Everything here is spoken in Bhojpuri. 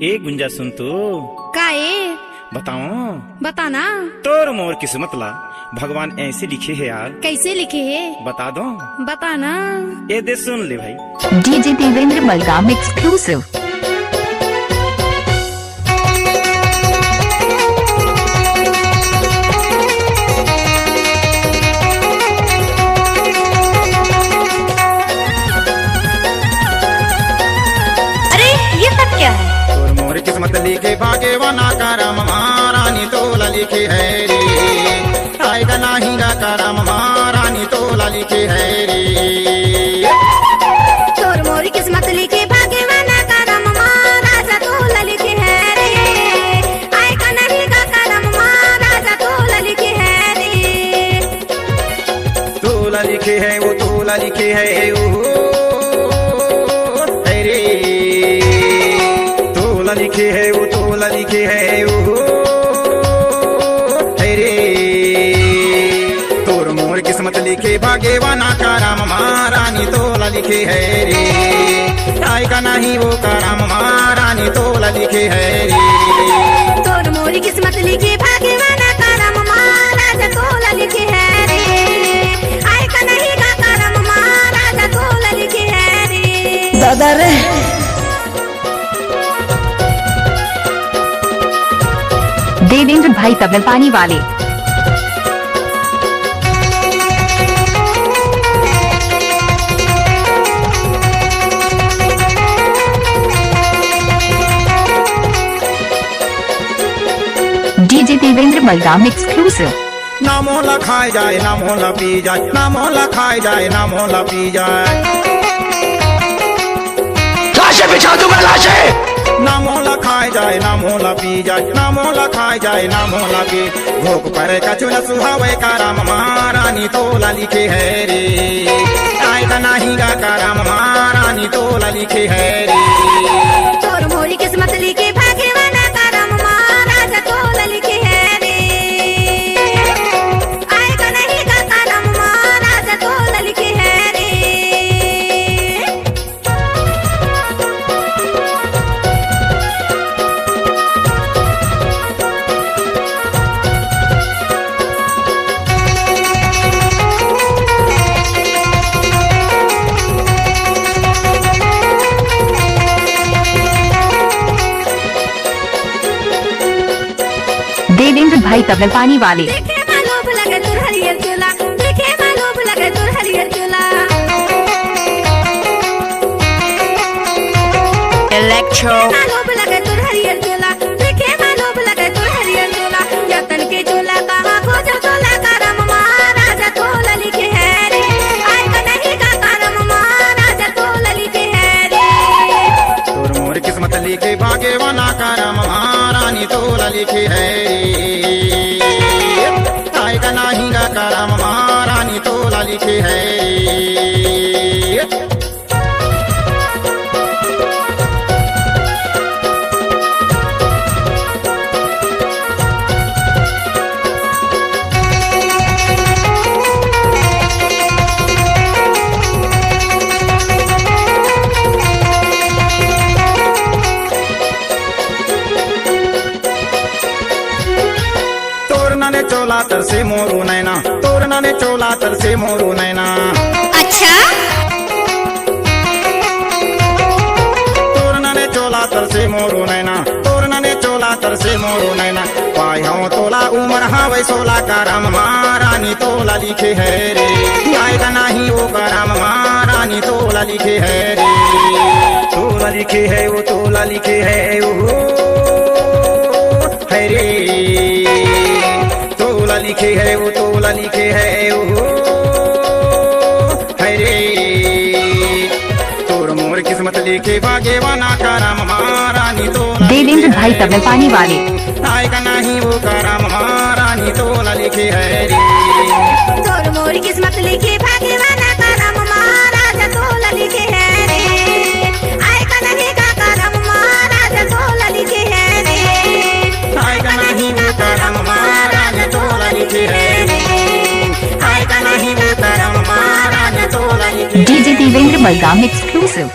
ए गुंजा सुन तो का ए बताओ बताना। तोर मोर किस्मत ला भगवान ऐसे लिखे है यार। कैसे लिखे है बता दो बताना। ये दे सुन ले भाई। DJ Devendra Malgam exclusive. किस्मत लिखे भागे वना करम महारानी तोला लिखे है रे। आएगा नहीं गा करम महारानी तोला लिखे है रे। तोर मोरी किस्मत लिखे भागे वना करम महाराजा तोला लिखे है रे। आएगा नहीं गा करम महाराजा तोला लिखे है रे। तोला लिखे है वो तोला लिखे है वो लिखे है वो तोला लिखे है वो रे। तोर मोर किस्मत लिखे भागे वाना कराम महारानी तोला लिखे है रे। आएगा नहीं वो कराम महारानी तोला लिखे है रे। तोर मोरी किस्मत लिखे भागे वाना कराम महाराजा तोला लिखे है रे। आएगा नहीं गा कराम महाराजा तोला लिखे है रे। दादा रे देवेंद्र भाई तबल पानी वाले। DJ Devendra Malgam exclusive. ना मोला खाए जाए ना मोला पी जाए, ना मोला खाए जाए ना मोला पी जाए। लाशें बिछा दूंगा लाशें। ना मोला खाए जाए ना मोला पी जाए, ना मोला खाए जाए ना मोला पी। भूख पर कचुला सुहावे कराम महारानी तोला लिखे है रे। आएगा नहीं गा कराम महारानी तोला लिखे है रे। तोर मोरी किस्मत लिखे भागे वाना कराम महाराजा तोला लिखे है रे। आएगा नहीं गा कराम महाराजा तोला लिखे है रे। देवेंद्र भाई तबल पानी वाले। देखे मालूम लगे तुर हरियर चूल्हा, देखे मालूम लगे तुर हरियर चूल्हा। इलेक्ट्रो मालूम लगे तुर हरियर चूल्हा, देखे मालूम लगे तुर हरियर चूल्हा। यतन के चूल्हा कहाँ खोजो तोला करम महाराजा तोला लिखे है रे। आएगा नहीं गा करम महाराजा तोला लिखे है रे। तोर मोर किस्मत लिखे भागे वाना करम महारानी तोला लिखे है रे। आएगा नहीं गा करम महारानी तोला लिखे है रे। ने चोला तर से मोरू नैना, तोरना ने चोला तर से मोरू नैना। अच्छा तोरना ने चोला तर से मोरू नैना, तोरना ने चोला तर से मोरू नैना। पाई हूँ तोला उमर हावे सोला कराम महारानी तोला लिखे है रे। आएगा नहीं वो कराम महारानी तोला लिखे है रे। तोला लिखे है वो तोला लिखे है वो है रे। तोला लिखे है वो तोला लिखे है वो है रे। तोर मोर किस्मत लिखे भागे वाना कराम महारानी तोला। देवेंद्र भाई तबल पानी वाले। आएगा नहीं वो कराम महारानी तोला लिखे है रे। तोर मोरी किस्मत लिखे भागे वाना कराम महाराजा तोला लिखे है रे। आएगा नहीं गा कराम महाराजा तोला लिखे है रे। आएगा नहीं वो कराम महारानी तोला लिखे है रे। आएगा नहीं वो कराम महारानी तोला लिखे। DJ Devendra Malgam exclusive.